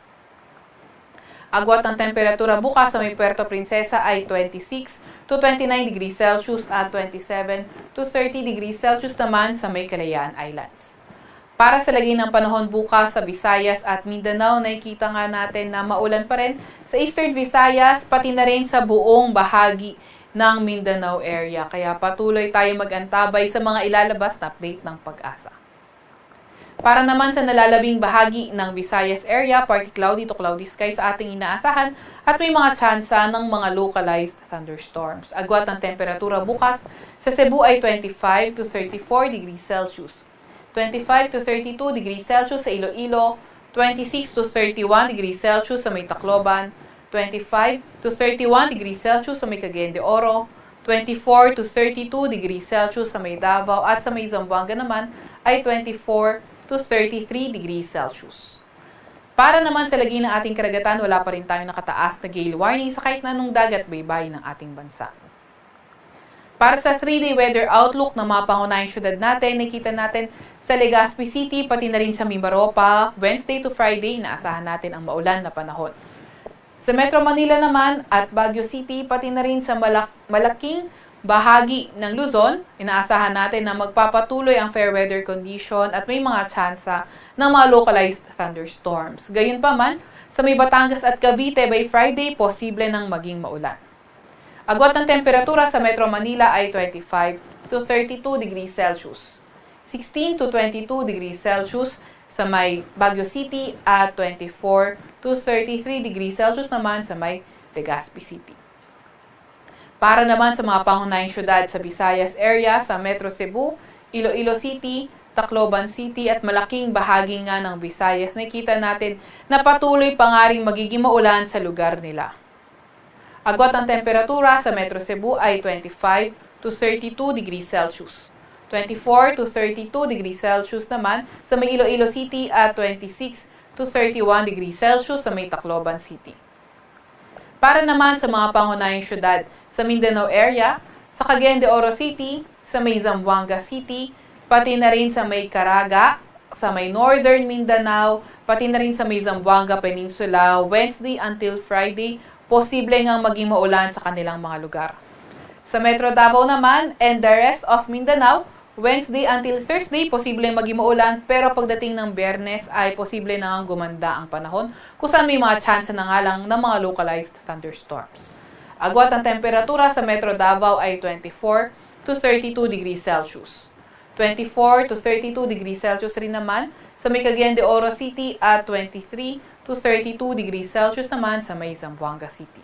Agwat ng temperatura bukas sa may Puerto Princesa ay 26 to 29 degrees Celsius at 27 to 30 degrees Celsius naman sa may Kalayaan Islands. Para sa lagay ng panahon bukas sa Visayas at Mindanao, nakikita nga natin na maulan pa rin sa Eastern Visayas, pati na rin sa buong bahagi ng Mindanao area. Kaya patuloy tayo mag-antabay sa mga ilalabas na update ng Pag-asa. Para naman sa nalalabing bahagi ng Visayas area, partly cloudy to cloudy sky sa ating inaasahan at may mga tsansa ng mga localized thunderstorms. Agwat ng temperatura bukas sa Cebu ay 25 to 34 degrees Celsius. 25 to 32 degrees Celsius sa Iloilo, 26 to 31 degrees Celsius sa may Tacloban, 25 to 31 degrees Celsius sa may Cagayan de Oro, 24 to 32 degrees Celsius sa may Davao at sa may Zamboanga naman ay 24 to 33 degrees Celsius. Para naman sa lagi ng ating karagatan, wala pa rin tayong nakataas na gale warning sa kahit na anong dagat baybayin ng ating bansa. Para sa 3-day weather outlook ng mga pangunahing syudad natin, nakita natin sa Legazpi City, pati na rin sa Mimaropa, Wednesday to Friday, inaasahan natin ang maulan na panahon. Sa Metro Manila naman at Baguio City, pati na rin sa malaking bahagi ng Luzon, inaasahan natin na magpapatuloy ang fair weather condition at may mga tsansa ng mga localized thunderstorms. Gayunpaman, sa may Batangas at Cavite by Friday, posible nang maging maulan. Agwat ng temperatura sa Metro Manila ay 25 to 32 degrees Celsius, 16 to 22 degrees Celsius sa may Baguio City at 24 to 33 degrees Celsius naman sa may Legazpi City. Para naman sa mga pangunahing syudad sa Visayas area, sa Metro Cebu, Iloilo City, Tacloban City at malaking bahagi nga ng Visayas, nakita natin na patuloy pa nga ring magiging maulan sa lugar nila. Agwat ang temperatura sa Metro Cebu ay 25 to 32 degrees Celsius. 24 to 32 degrees Celsius naman sa may Iloilo City at 26 to 31 degrees Celsius sa may Tacloban City. Para naman sa mga pangunahing syudad sa Mindanao area, sa Cagayan de Oro City, sa may Zamboanga City, pati na rin sa may Caraga, sa may Northern Mindanao, pati na rin sa may Zamboanga Peninsula, Wednesday until Friday, posible ngang maging maulan sa kanilang mga lugar. Sa Metro Davao naman and the rest of Mindanao, Wednesday until Thursday, posibleng maging maulan, pero pagdating ng Biyernes ay posible na gumanda ang panahon, kung saan may mga chance na nga lang ng mga localized thunderstorms. Agwat ang temperatura sa Metro Davao ay 24 to 32 degrees Celsius. 24 to 32 degrees Celsius rin naman sa may Cagayan de Oro City at 23 to 32 degrees Celsius naman sa may Zamboanga City.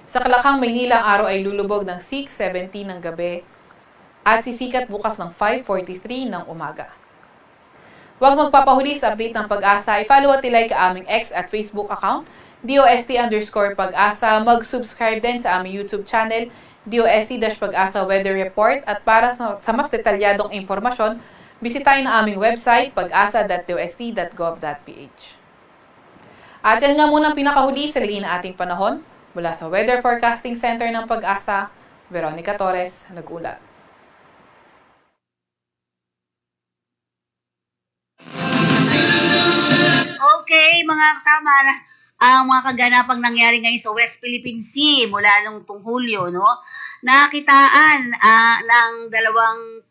Sa Kalakang, Maynila, ang araw ay lulubog ng 6:17 ng gabi at sisikat bukas ng 5:43 ng umaga. Huwag magpapahuli sa update ng Pag-asa. I-follow at i-like ang aming X at Facebook account, DOST_Pag-asa. Mag-subscribe din sa aming YouTube channel, DOST-Pag-asa Weather Report. At para sa mas detalyadong impormasyon, bisitahin ang aming website, pag-asa.dost.gov.ph. At yan nga muna ang pinakahuli sa lagi ng ating panahon. Mula sa Weather Forecasting Center ng Pag-asa, Veronica Torres, nag-ulat. Okay, mga kasama, ang mga kaganapang nangyari ngayon sa West Philippine Sea mula nung Hulyo, no? Nakitaan ng 23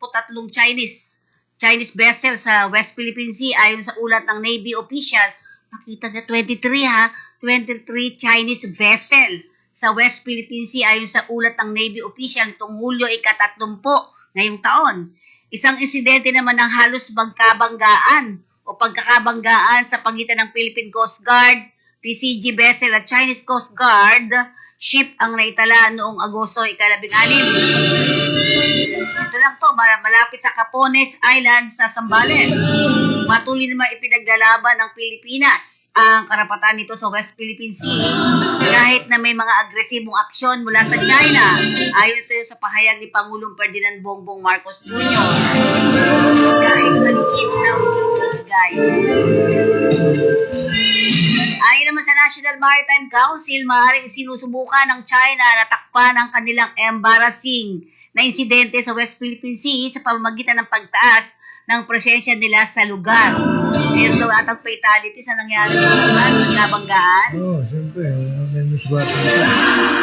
Chinese vessel sa West Philippine Sea ayon sa ulat ng Navy official. Nakita na 23 Chinese vessel sa West Philippine Sea ayon sa ulat ng Navy official itong Hulyo 30 ngayong taon. Isang insidente naman ng halos magkabanggaan o pagkakabanggaan sa pagitan ng Philippine Coast Guard, PCG vessel at Chinese Coast Guard ship ang naitala noong Agosto 16. Ito lang to, malapit sa Capones Island sa Zambales. Patuloy naman ipinaglalaban ng Pilipinas ang karapatan nito sa West Philippine Sea kahit na may mga agresibong aksyon mula sa China. Ayon ito sa pahayag ni Pangulong Ferdinand Bongbong Marcos Jr. Guys, maliit na guys. Ayon naman sa National Maritime Council, maaaring sinusubukan ng China na takpan ang kanilang embarrassing na insidente sa West Philippine Sea sa pamamagitan ng pagtaas ng presensya nila sa lugar. Meron daw atang fatalities na nangyari sa nabanggaan. Oo, siyempre.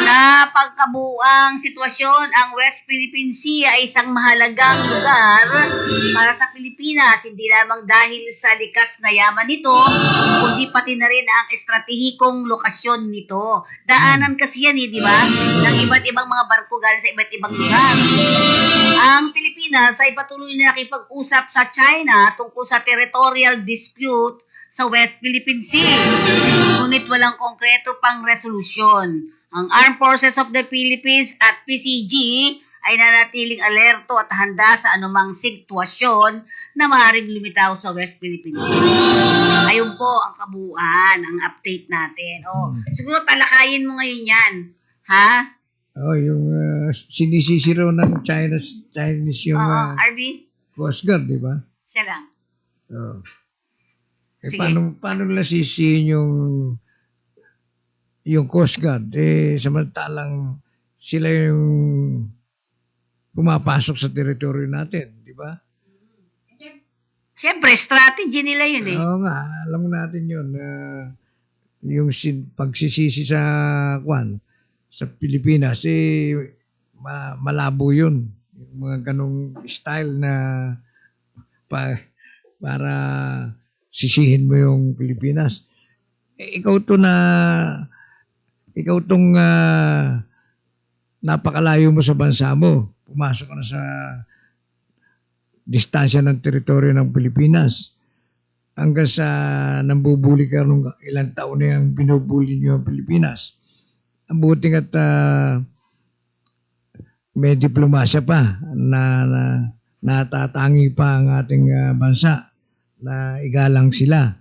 Sa pagkabuang sitwasyon, ang West Philippine Sea ay isang mahalagang lugar para sa Pilipinas, hindi lamang dahil sa likas na yaman nito, kundi pati na rin ang estratehikong lokasyon nito. Daanan kasi yan, di ba? Ng iba't ibang mga barko galing sa iba't ibang lugar. Ang Pilipinas ay patuloy na nakipag-usap sa China tungkol sa territorial dispute sa West Philippine Sea. Ngunit walang konkreto pang resolusyon. Ang Armed Forces of the Philippines at PCG ay nanatiling alerto at handa sa anumang sitwasyon na maaaring lumitaw sa West Philippine Sea. Ayun po ang kabuuan, ang update natin. Siguro talakayin mo ngayon yan. Ha? Yung sinisisi raw ng Chinese yung RV? Coast Guard, di ba? Siya lang. Oh. Sige. Paano nila sisihin yung Coast Guard? Samantalang sila yung pumapasok sa teritoryo natin, di ba? Siyempre, strategy nila yun eh. Oo nga, alam natin yun. Yung pagsisisi sa Pilipinas, malabo yun. Yung mga ganong style na para sisihin mo yung Pilipinas. Ikaw tong napakalayo mo sa bansa mo. Pumasok ka na sa distansya ng teritoryo ng Pilipinas. Hanggang sa nambubuli ka nung ilang taon na yung binubuli niyo ang Pilipinas. Ang buting at may diplomasya pa na natatangi pa ang ating bansa na igalang sila.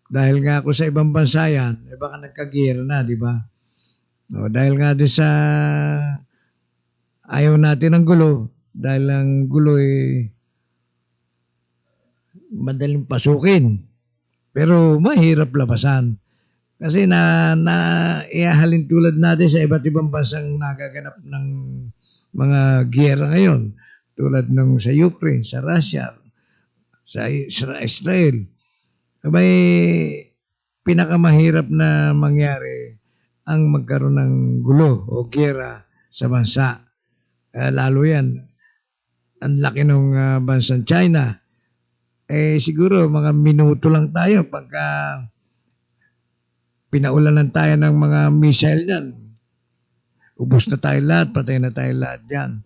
Dahil nga ako sa ibang bansa yan, baka nagkagera na, di ba? O, dahil nga doon sa ayaw natin ng gulo, dahil ang gulo madaling pasukin. Pero mahirap labasan. Kasi ihahalin tulad natin sa iba't ibang bansang nagaganap ng mga giyera ngayon. Tulad ng sa Ukraine, sa Russia, sa Israel. May pinakamahirap na mangyari ang magkaroon ng gulo o giyera sa bansa. Lalo yan, ang laki ng bansang China. Siguro mga minuto lang tayo pagka pinaulanan tayo ng mga missile yan. Ubus na tayo lahat, patay na tayo lahat dyan.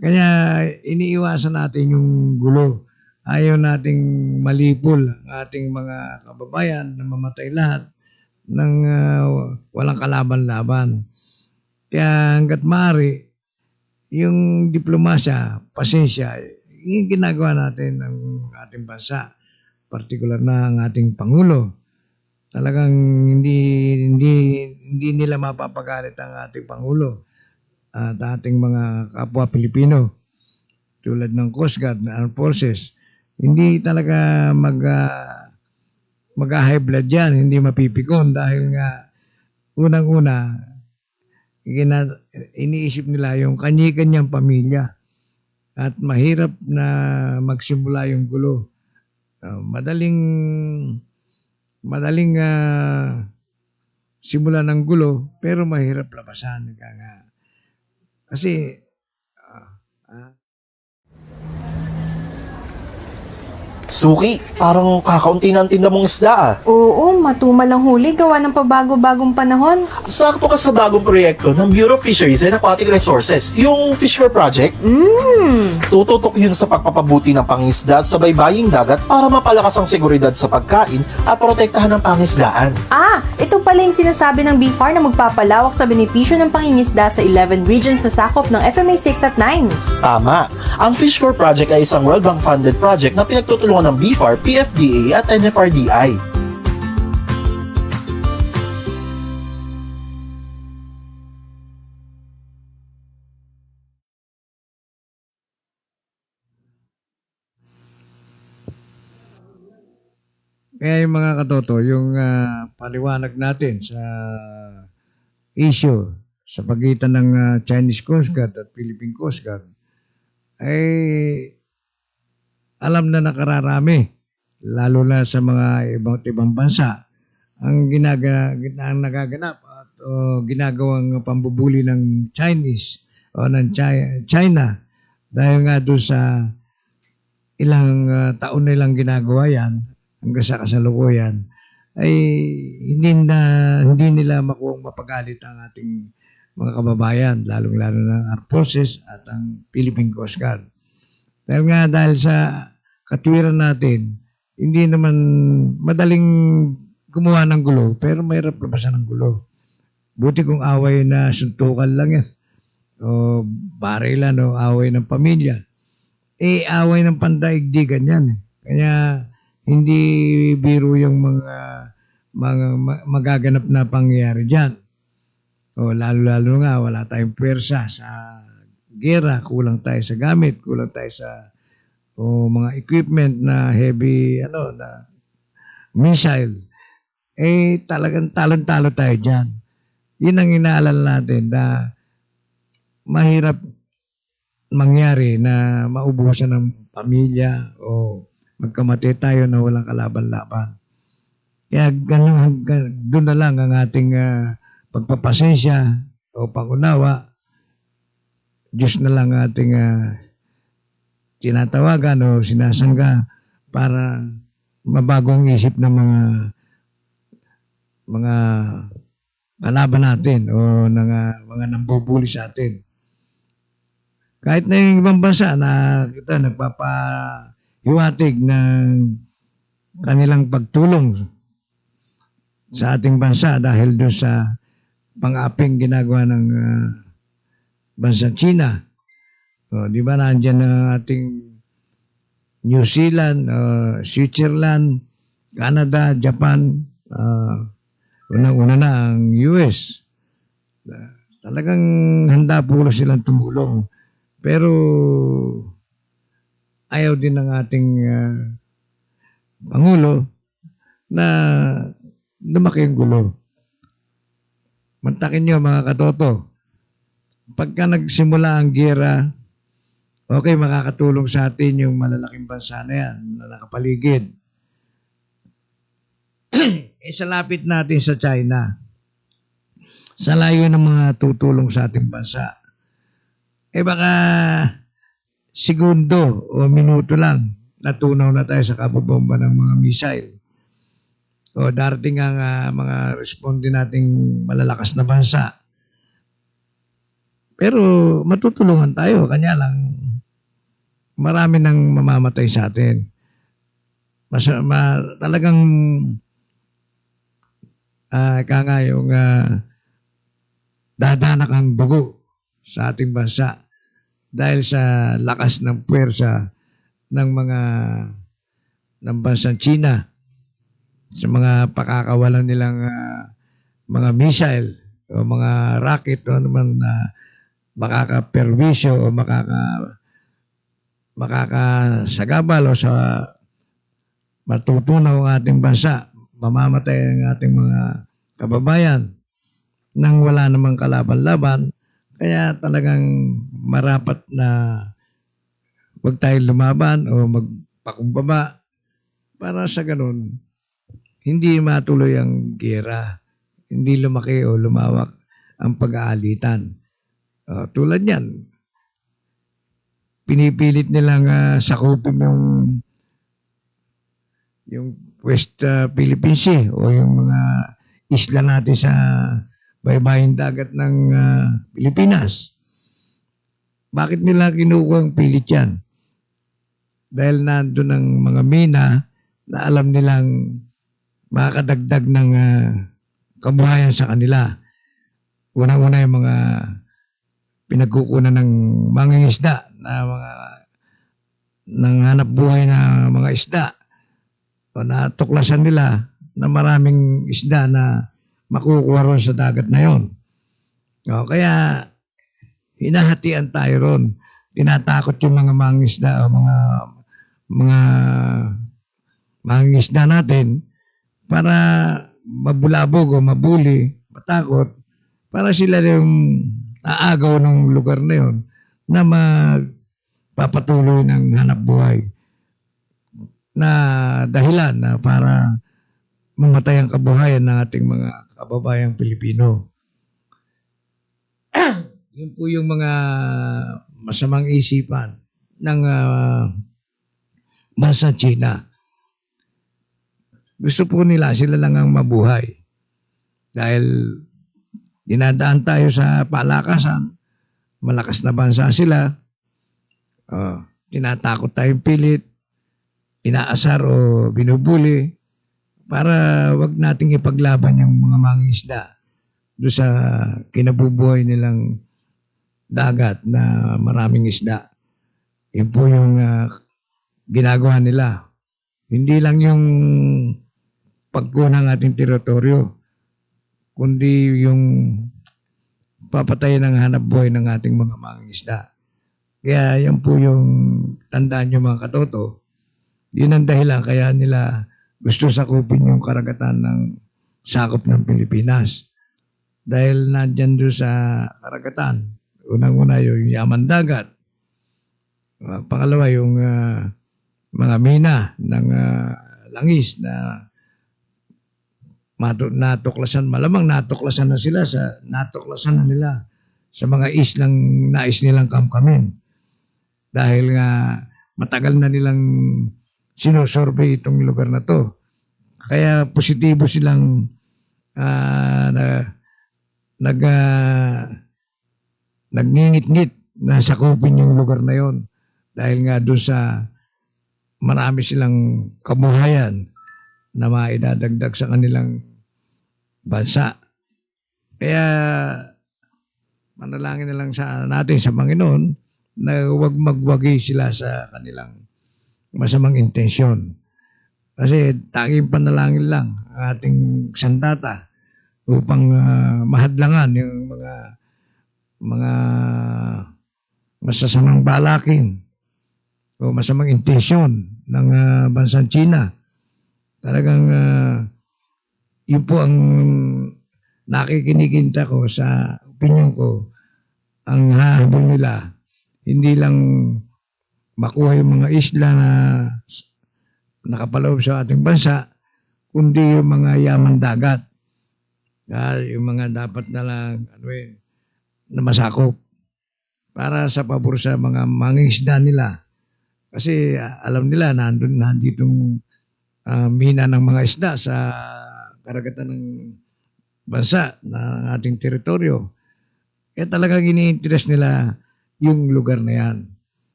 Kaya iniiwasan natin yung gulo. Ayaw nating malipol ang ating mga kababayan na mamatay lahat ng walang kalaban-laban. Kaya hanggat maaari, yung diplomasya, pasensya, yung ginagawa natin ng ating bansa, partikular na ang ating Pangulo. Talagang hindi nila mapapagalit ang ating Pangulo at ating mga kapwa Pilipino tulad ng Coast Guard, na Armed Forces. Hindi talaga mag-high blood yan, hindi mapipikon dahil nga unang-una iniisip nila yung kanya-kanyang pamilya at mahirap na magsimula yung gulo. Madaling simula ng gulo pero mahirap labasan. Kasi Suki, parang kakaunti na ang tinda mong isda Oo, matumal ang huli gawa ng pabago-bagong panahon. Sakto ka sa bagong proyekto ng Bureau of Fisheries and Aquatic Resources, yung Fishcore Project. Tututok yun sa pagpapabuti ng pangisda sa baybaying dagat para mapalakas ang seguridad sa pagkain at protektahan ang pangisdaan. Ito pala yung sinasabi ng BFAR na magpapalawak sa benepisyo ng pangingisda sa 11 regions na sakop ng FMA 6 at 9. Tama. Ang Fishcore Project ay isang World Bank funded project na pinagtutulungan ng BFAR, PFDA at NFRDI. Kaya yung mga katoto, yung paliwanag natin sa issue sa pagitan ng Chinese Coast Guard at Philippine Coast Guard ay alam na nakararami, lalo na sa mga ibang bansa, ang nagaganap at ginagawang pambubuli ng Chinese o ng China dahil nga doon sa ilang taon nilang ginagawa yan hanggang sa kasalukuyan ay hindi nila makuhang mapagalit ang ating mga kababayan, lalong-lalo ng Armed Forces at ang Philippine Coast Guard. Dahil sa katwiran natin, hindi naman madaling gumawa ng gulo, pero mahirap labasan ng gulo. Buti kung away na suntukan lang yan, o barilan, o away ng pamilya. Away ng pandaigdigan yan. Kaya hindi biro yung mga magaganap na pangyayari dyan. O lalo-lalo nga, wala tayong pwersa sa gera, kulang tayo sa gamit, kulang tayo sa o mga equipment na heavy na missile, talagang talon-talo tayo dyan. Yun ang inaalala natin na mahirap mangyari na maubusan ng pamilya o magkamati tayo na walang kalaban-laban. Kaya doon na lang ang ating pagpapasensya o pangunawa. Diyos na lang ating tinatawagan o sinasangga para mabago ang isip ng mga kalaban natin o mga nambubuli sa atin. Kahit na yung ibang bansa na kita nagpapahiwatig ng kanilang pagtulong sa ating bansa dahil doon sa pang-aping ginagawa ng bansang China. Di ba nandiyan ang ating New Zealand, Switzerland, Canada, Japan, unang-una na ang US. Talagang handa po silang tumulong. Pero ayaw din ng ating Pangulo na lumaki ang gulo. Mantakin nyo mga katoto, pagka nagsimula ang giyera, okay, makakatulong sa atin yung malalaking bansa na yan na nakapaligid. Sa lapit natin sa China, sa layo ng mga tutulong sa ating bansa, baka segundo o minuto lang natunaw na tayo sa kabobomba ng mga missile. O darating ang mga responde nating malalakas na bansa. Pero matutulungan tayo, kanya lang marami nang mamamatay sa atin. Talagang yung dadanak ang dugo sa ating bansa dahil sa lakas ng puwersa ng bansang China sa mga pakakawalan nilang mga missile o mga rocket o naman na makakaperwisyo o makakasagabal o sa matutunaw ang ating bansa, mamamatay ang ating mga kababayan nang wala namang kalaban-laban. Kaya talagang marapat na huwag tayong lumaban o magpakumbaba para sa ganun hindi matuloy ang giyera, hindi lumaki o lumawak ang pag-aalitan. Tulad yan, pinipilit nilang sakupin yung West Philippine Sea o yung mga isla natin sa baybaying dagat ng Pilipinas. Bakit nila kinukuha ang pilit yan? Dahil nandun ang mga mina na alam nilang makakadagdag ng kabuhayan sa kanila. Una-una yung mga pinagkukunan ng mangingisda na mga nanghanap buhay na mga isda. O natuklasan nila na maraming isda na makukuha ron sa dagat na yon. Kaya hinahatian tayo ron. Tinatakot yung mga mangingisda o mga mangingisda natin para mabulabog o mabuli, matakot, para sila yung aagaw ng lugar na yon na magpapatuloy ng hanap buhay na dahilan na para mamatay ang kabuhayan ng ating mga kababayang Pilipino. Yun po yung mga masamang isipan ng bansang China. Gusto po nila sila lang ang mabuhay. Dahil dinadaan tayo sa palakasan, malakas na bansa sila, tinatakot tayong pilit, inaasar o binubuli para wag nating ipaglaban yung mga mangingisda doon sa kinabubuhay nilang dagat na maraming isda. Yun po yung ginagawa nila. Hindi lang yung pagkuha ng ating teritoryo, kundi yung papatayin ng hanap buhay ng ating mga mangingisda. Kaya yan po yung tandaan nyo mga katoto. Yun ang dahilan kaya nila gusto sakupin yung karagatan ng sakop ng Pilipinas. Dahil nandyan doon sa karagatan, unang-una yung yaman dagat. Pangalawa yung mga mina ng langis na natuklasan, malamang natuklasan na nila sa mga islang nais nilang kamkamin. Dahil nga matagal na nilang sinosurvey itong lugar na to. Kaya positibo silang nagngingit-ngit na sakupin yung lugar na yon. Dahil nga doon sa marami silang kabuhayan na maidadagdag sa kanilang bansa. Kaya manalangin na lang natin sa Panginoon na huwag magwagi sila sa kanilang masamang intensyon. Kasi tanging panalangin lang ang ating sandata upang mahadlangan yung mga masasamang balakin o masamang intensyon ng bansang China. Talagang yun po ang nakikinikinta ko sa opinion ko. Ang hahabol nila, hindi lang makuha yung mga isla na nakapaloob sa ating bansa, kundi yung mga yaman dagat. Yung mga dapat na lang na masakop para sa pabor sa mga mangingisda nila. Kasi alam nila nanditong mina ng mga isda sa karagatan ng bansa na ating teritoryo. Kaya talagang ini-interest nila yung lugar na yan.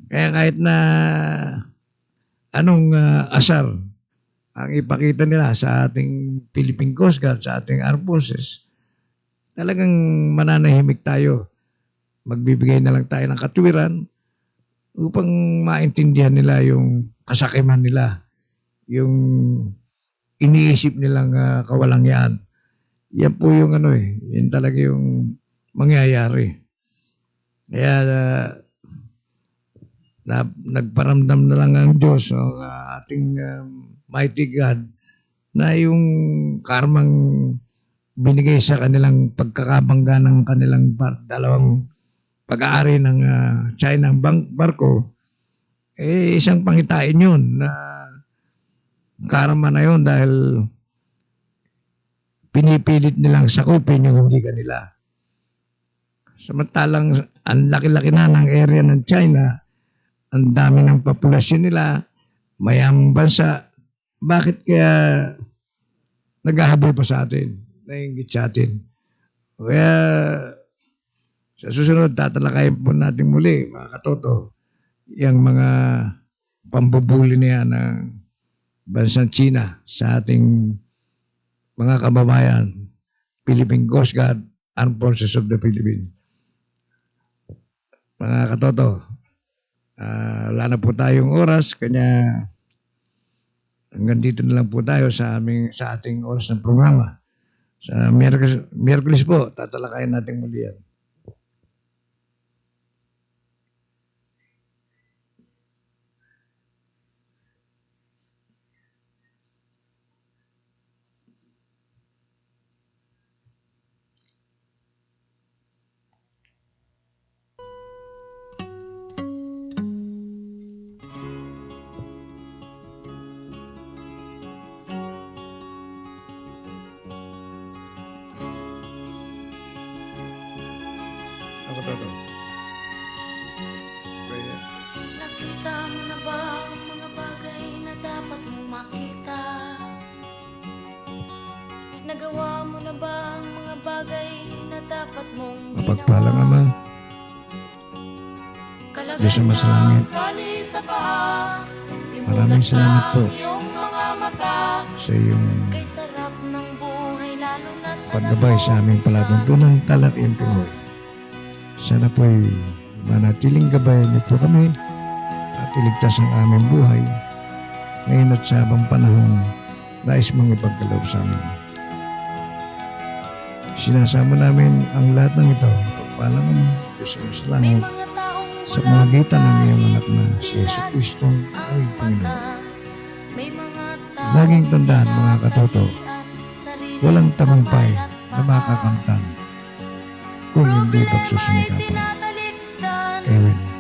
Kaya kahit na anong asar ang ipakita nila sa ating Philippine Coast Guard, sa ating Armed Forces, talagang mananahimik tayo. Magbibigay na lang tayo ng katuwiran upang maintindihan nila yung kasakiman nila, yung iniisip nilang kawalangyaan. Yan po yung yan talaga yung mangyayari. Kaya nagparamdam na lang ang Diyos o ating mighty God na yung karmang binigay sa kanilang pagkakabangga ng kanilang dalawang pag-aari ng China ang barko, isang pangitain yun na karma na yun dahil pinipilit nilang sakupin yung hindi kanila. Samantalang ang laki-laki na ng area ng China, ang dami ng populasyon nila, mayamang bansa, bakit kaya naghahabol pa sa atin, nainggit sa atin? Kaya sa susunod, tatalakayin po natin muli, mga katoto, yung mga pambubuli niya ng bansang China sa ating mga kababayan, Philippine Coast Guard, Armed Forces of the Philippines. Mga katoto, wala na po tayong oras, kanya hanggang dito na lang po tayo sa ating oras ng programa. Sa Miyerkules po, tatalakayin natin muli yan. Ako toto. Kaya. Nakita mo na ba ang mga bagay na dapat mong makita? Nagawa mo na ba ang mga bagay na dapat mong Mapagpalang Ama, Diyos ang masalangit, maraming salamat po sa iyong paggabay sa aming palatuntunan Talakayang Pinoy. Sana po'y manatiling gabayan niyo po kami at iligtas ang aming buhay ngayon at sa habang panahon nais mong ipagkaloob sa amin. Sinasama namin ang lahat ng ito. Pagpalang Diyos ang masalangit, sa pamamagitan ng iyong anak na si Yesu Cristo ang aming Panginoon. Laging tandaan mga katoto, walang tagumpay na makakamtan kung hindi pagsusumikapan. Amen.